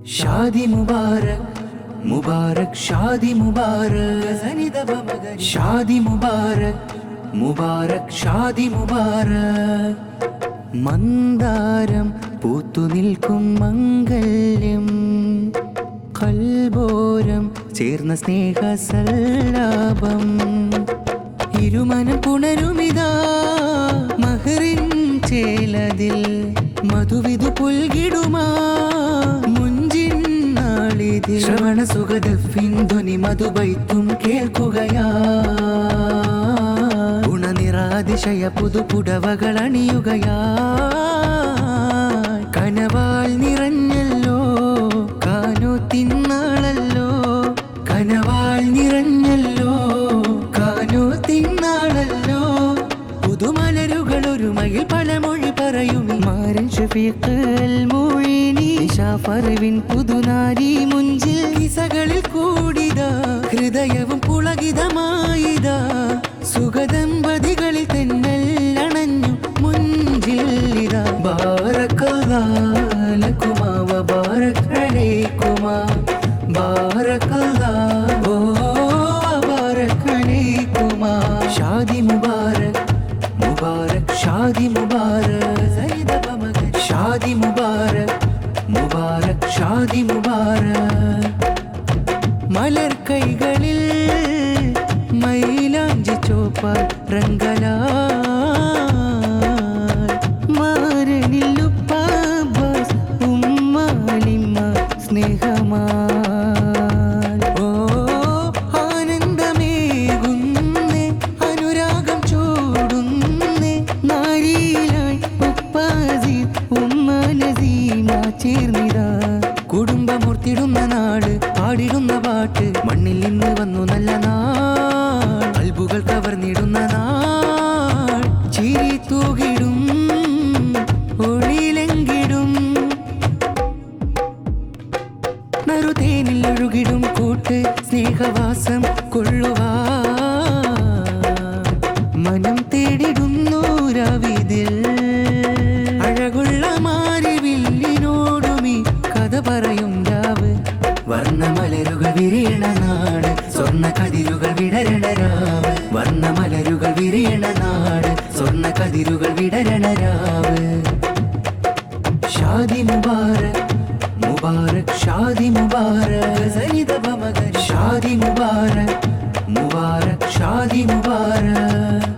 शादी मुबारक मुबारक शादी मुबारक शादी मुबारक मुबारक शादी मुबारक മന്ദാരം പൂത്തു നിൽക്കും മംഗല്യം കൽബോരം ചേർന്ന സ്നേഹസല്ലാപം ഇരുമനം പുണരുമിതാ മഹറിൻ ചേലതിൽ മധുവിധു പുൽകിടുമാ മുഞ്ചിൻ നാളിതിൽ ശ്രവണ സുഖദഫിൻ ധ്വനി മധുബൈത്തും കേൾക്കുകയാ ഗുണനിറാതിശയ പുതുപുടവകൾ അണിയുകയാ കനവാൽ നിറഞ്ഞല്ലോ കാനോ തിന്നാളല്ലോ കനവാൽ നിറഞ്ഞല്ലോ കാനോ തിന്നാളല്ലോ പുതുമലരുകൾ ഒരു മയിൽ പലമൊഴി പറയും മാരൻ ഷഫീഖ് അൽ മുഈനി ഷാഫർവിൻ പുതുനാരി മുഞ്ചിൽ കിസകളിൽ കൂടിതാ ഹൃദയവും പുളകിതമായിതാ സുഖദമ്പതികളിൽ തെന്നൽ അണഞ്ഞു മുഞ്ചില്ലിതാ ബാറക്കല്ലാഹു ലക്കുമാ വബാറക അലൈക്കുമാ ബാറക്കല്ലാഹു വബാറക അലൈക്കുമാ ഷാദി മുബാരക് മുബാരക് ഷാദി മുബാരക് ഷാദി മുബാരക് മുബാരക് ഷാദി മുബാരക് മലർ കൈകളിൽ മൈലാഞ്ചി ചോപ്പാൽ റംഗലാൽ മാരനിൽ ഉപ്പാബാസ് ഉമ്മാലിമ്മ സ്നേഹമാൽ ഓ ആനന്ദമേകുന്നേ അനുരാഗം ചൂടുന്നേ നാരിയിലായി ഉപ്പാസി ഉമ്മ നസീമ ചേർന്നിതാ കുടുംബമൂർത്തിടുന്ന നാട് പാടിടുന്ന പാട്ട് മണ്ണിൽ നിന്ന് വന്നു നല്ല നാൾ അൽബുകൾ കവർന്നിടുന്ന നാൾ ചിരി തൂകിടും ഒളിലെങ്കിടും നറുതേനിൽ ഒഴുകിടും കൂട്ട് സ്നേഹവാസം കൊള്ളുവാ മനം തേടിടുന്നു രവിതിൽ അഴകുള്ള മാരിവില്ലിനോടുമീ കഥ പറയും രാവ് വർണ്ണമലരുകൾ വിരിയണ നാട് സ്വർണ്ണ കതിരുകൾ വിടരണ രാവ് വർണ്ണമലരുകൾ വിരിയണ നാട് സ്വർണ്ണ കതിരുകൾ വിടരണ രാവ് ഷാദി മുബാരക് മുബാരക് ഷാദി മുബാരക് ഷാദി മുബാരക് മുബാരക് ഷാദി മുബാരക്